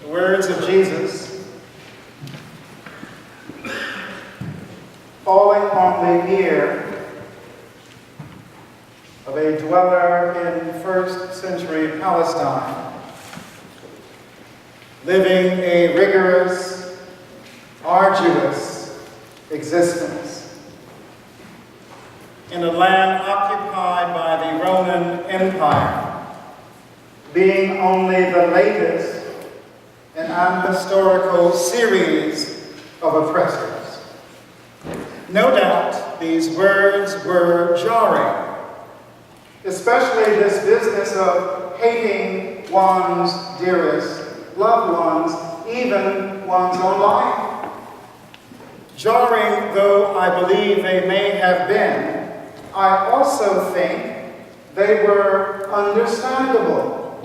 The words of Jesus falling on the ear of a dweller in first century Palestine, living a rigorous, arduous existence in a land occupied by the Roman Empire, being only the latest in an historical series of oppressors. No doubt these words were jarring, especially this business of hating one's dearest loved ones, even one's own life. Jarring though I believe they may have been, I also think they were understandable,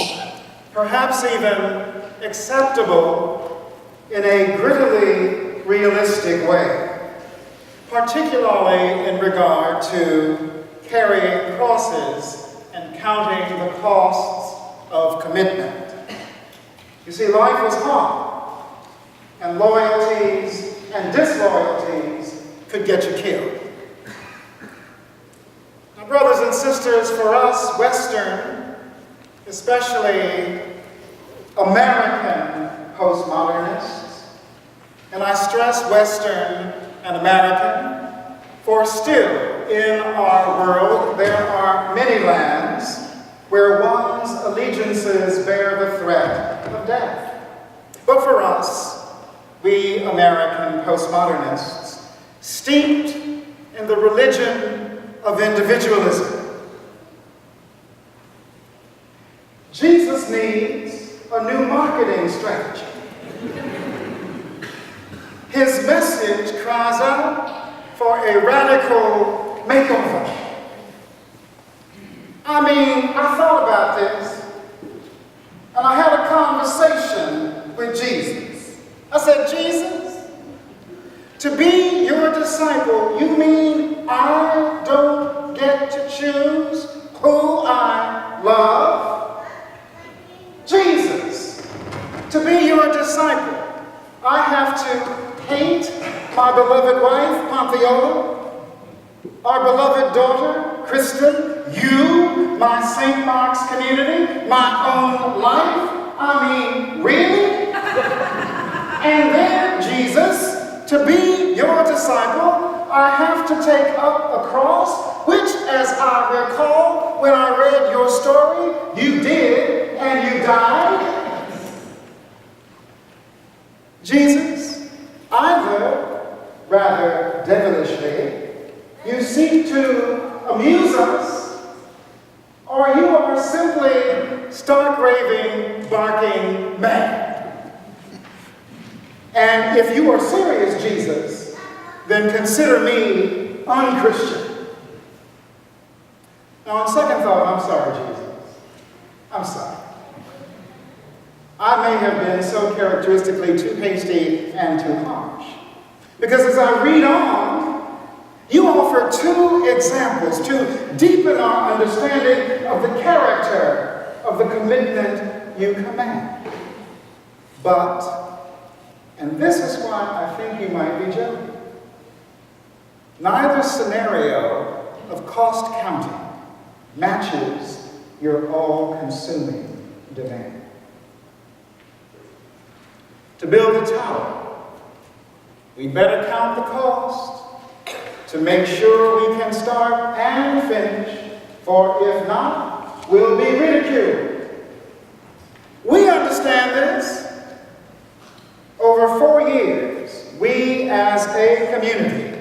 perhaps even acceptable in a grittily realistic way, particularly in regard to carrying crosses and counting the costs of commitment. You see, life was hard, and loyalties and disloyalties could get you killed. Now, brothers and sisters, for us Western, especially American postmodernists, and I stress Western and American, for still in our world there are many lands where one's allegiances bear the threat of death. But for us, we American postmodernists, steeped in the religion of individualism, Jesus needs a new marketing strategy. His message cries out for a radical makeover. I thought about this, and I had a conversation with Jesus. I said, Jesus, to be your disciple, you mean I don't get to choose who I love? Jesus, to be your disciple, I have to hate my beloved wife, Pantheola, our beloved daughter, Kristen, you, my St. Mark's community, my own life. Really? And then, Jesus, to be your disciple, I have to take up a cross, which, as I recall when I read your story, you did, and you died. Jesus, either, rather devilishly, you seek to amuse us, or you are simply stark raving, barking mad. And if you are serious, Jesus, then consider me unchristian. Now, on second thought, I'm sorry, Jesus. I'm sorry. I may have been so characteristically too hasty and too harsh. Because as I read on, you offer two examples to deepen our understanding of the character of the commitment you command. But, and this is why I think you might be joking, neither scenario of cost counting matches your all-consuming demand. To build a tower, we better count the cost to make sure we can start and finish, for if not, we'll be ridiculed. We understand this. Over 4 years, we as a community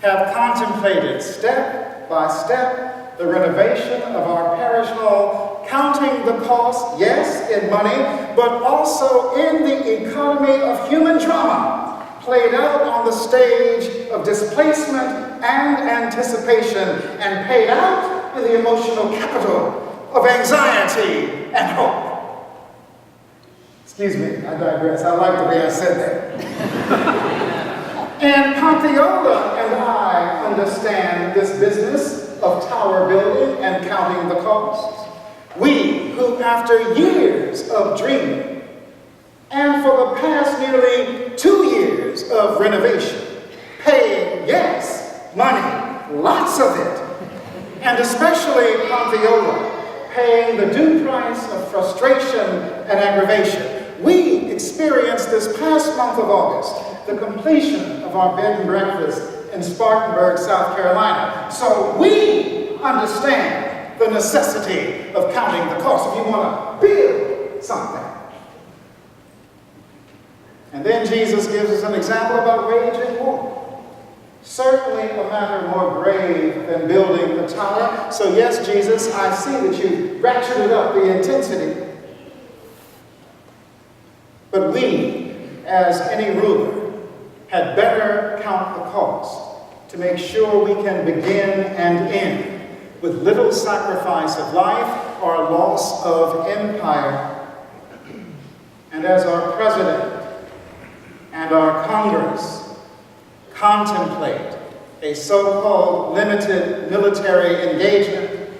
have contemplated step by step the renovation of our parish hall, counting the cost, yes, in money, but also in the economy of human drama played out on the stage of displacement and anticipation, and paid out in the emotional capital of anxiety and hope. Excuse me, I digress. I like the way I said that. And Pantheola and I understand this business of tower building and counting the costs. We who, after years of dreaming And for the past nearly 2 years of renovation, paying, yes, money, lots of it, and especially on Viola, paying the due price of frustration and aggravation, we experienced this past month of August the completion of our bed and breakfast in Spartanburg, South Carolina. So we understand the necessity of counting the cost if you want to build something. And then Jesus gives us an example about waging war. Certainly a matter more grave than building a tower. So yes, Jesus, I see that you ratcheted up the intensity. But we, as any ruler, had better count the cost to make sure we can begin and end with little sacrifice of life or loss of empire. And as our president and our Congress contemplate a so-called limited military engagement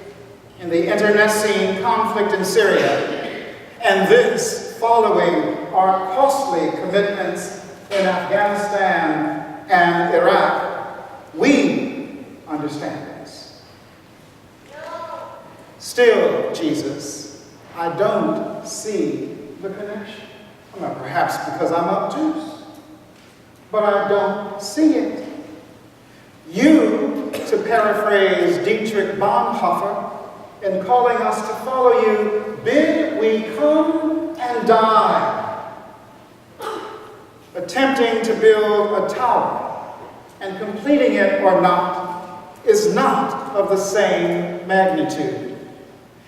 in the internecine conflict in Syria, and this following our costly commitments in Afghanistan and Iraq, we understand this. Still, Jesus, I don't see the connection. Well, perhaps because I'm obtuse, but I don't see it. You, to paraphrase Dietrich Bonhoeffer, in calling us to follow you, bid we come and die. Attempting to build a tower and completing it or not is not of the same magnitude.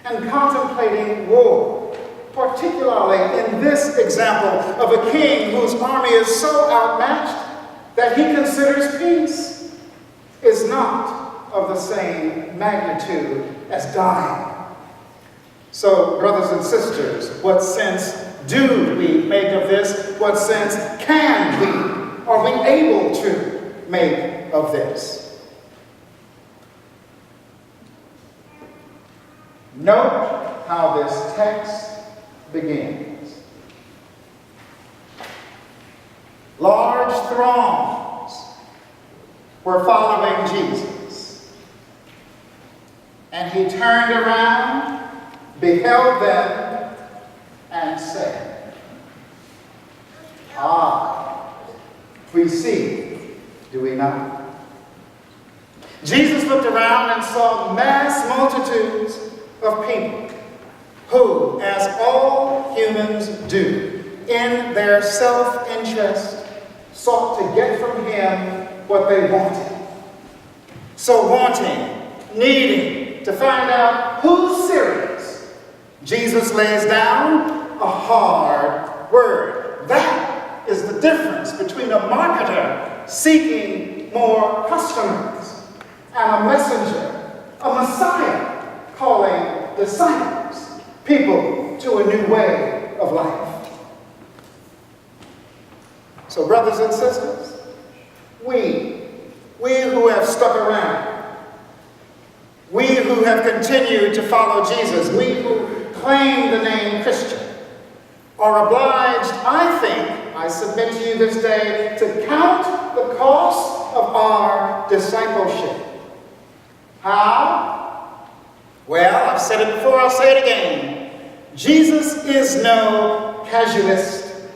And contemplating war, particularly in this example of a king whose army is so outmatched that he considers peace, is not of the same magnitude as dying. So, brothers and sisters, what sense do we make of this? What sense can we, are we able to make of this? Note how this text begins. Large throngs were following Jesus, and he turned around, beheld them, and said, "Ah, we see, do we not?" Jesus looked around and saw mass multitudes of people who, as all humans do, in their self-interest, sought to get from him what they wanted. So wanting, needing to find out who's serious, Jesus lays down a hard word. That is the difference between a marketer seeking more customers and a messenger, a Messiah calling disciples, people to a new way of life. So, brothers and sisters, we who have stuck around, we who have continued to follow Jesus, we who claim the name Christian, are obliged, I think, I submit to you this day, to count the cost of our discipleship. How? Well, I've said it before, I'll say it again. Jesus is no casuist.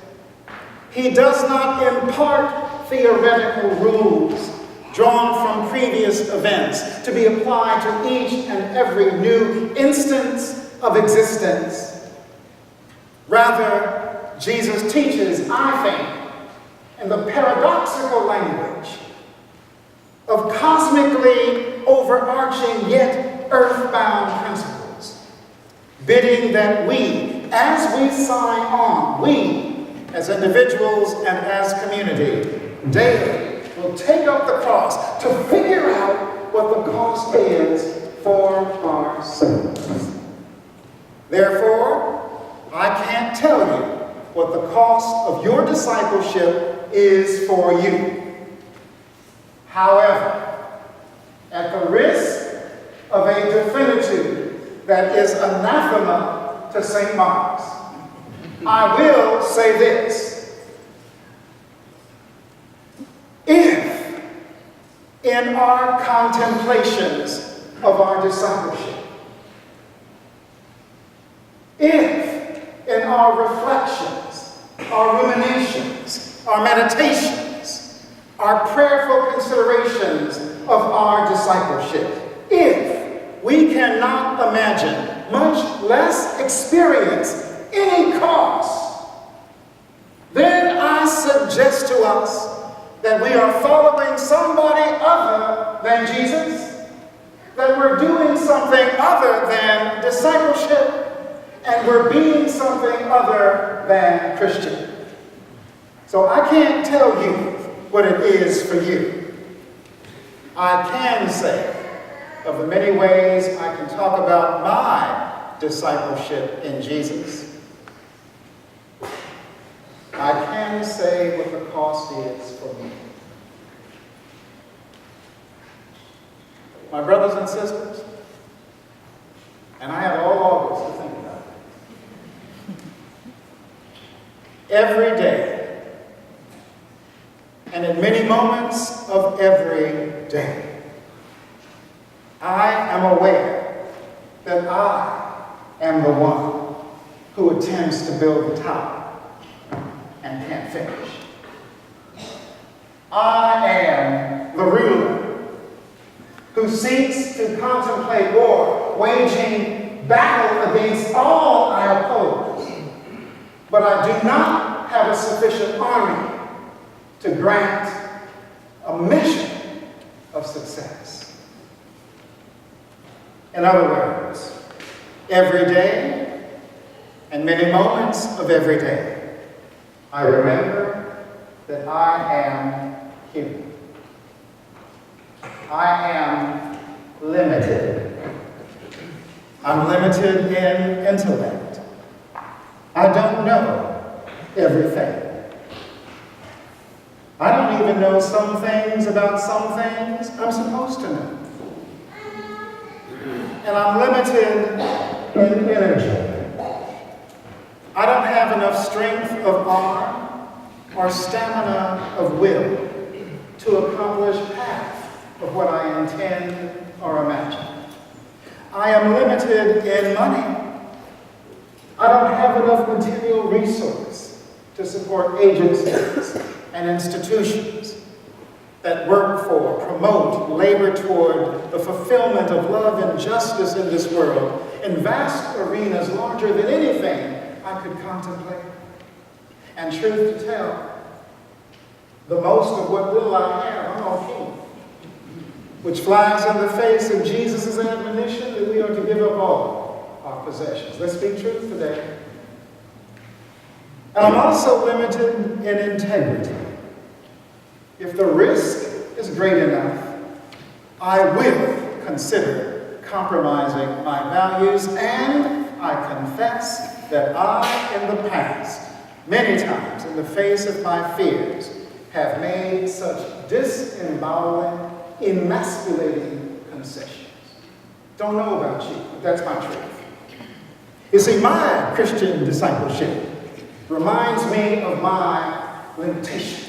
He does not impart theoretical rules drawn from previous events to be applied to each and every new instance of existence. Rather, Jesus teaches, I think, in the paradoxical language of cosmically overarching yet earthbound principles, bidding that we, as we sign on, we, as individuals and as community, daily will take up the cross to figure out what the cost is for ourselves. Therefore, I can't tell you what the cost of your discipleship is for you. However, at the risk of a definitude that is anathema to St. Mark's, I will say this. If in our contemplations of our discipleship, if in our reflections, our ruminations, our meditations, our prayerful considerations of our discipleship, if we cannot imagine, much less experience, any cost, then I suggest to us that we are following somebody other than Jesus, that we're doing something other than discipleship, and we're being something other than Christian. So I can't tell you what it is for you. I can say, of the many ways I can talk about my discipleship in Jesus, I can say what the cost is for me. My brothers and sisters, and I have all August to think about it. Every day, and in many moments of every day, I am aware that I am the one who attempts to build the tower and can't finish. I am the ruler who seeks to contemplate war, waging battle against all I oppose. But I do not have a sufficient army to grant a mission of success. In other words, every day and many moments of every day, I remember that I am human. I am limited. I'm limited in intellect. I don't know everything. I don't even know some things about some things I'm supposed to know. And I'm limited in energy. I don't have enough strength of arm or stamina of will to accomplish half of what I intend or imagine. I am limited in money. I don't have enough material resource to support agencies and institutions that work for, promote, labor toward the fulfillment of love and justice in this world in vast arenas larger than anything I could contemplate. And truth to tell, the most of what little I have, I'm all king, which flies in the face of Jesus' admonition that we are to give up all our possessions. Let's speak truth today. And I'm also limited in integrity. If the risk is great enough, I will consider compromising my values, and I confess that I, in the past, many times in the face of my fears, have made such disemboweling, emasculating concessions. Don't know about you, but that's my truth. You see, my Christian discipleship reminds me of my limitations.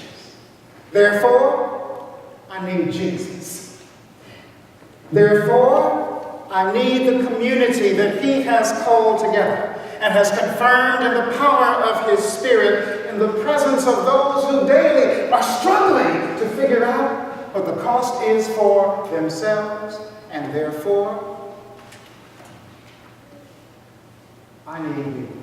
Therefore, I need Jesus. Therefore, I need the community that He has called together and has confirmed in the power of His Spirit in the presence of those who daily are struggling to figure out what the cost is for themselves, and therefore, I need you.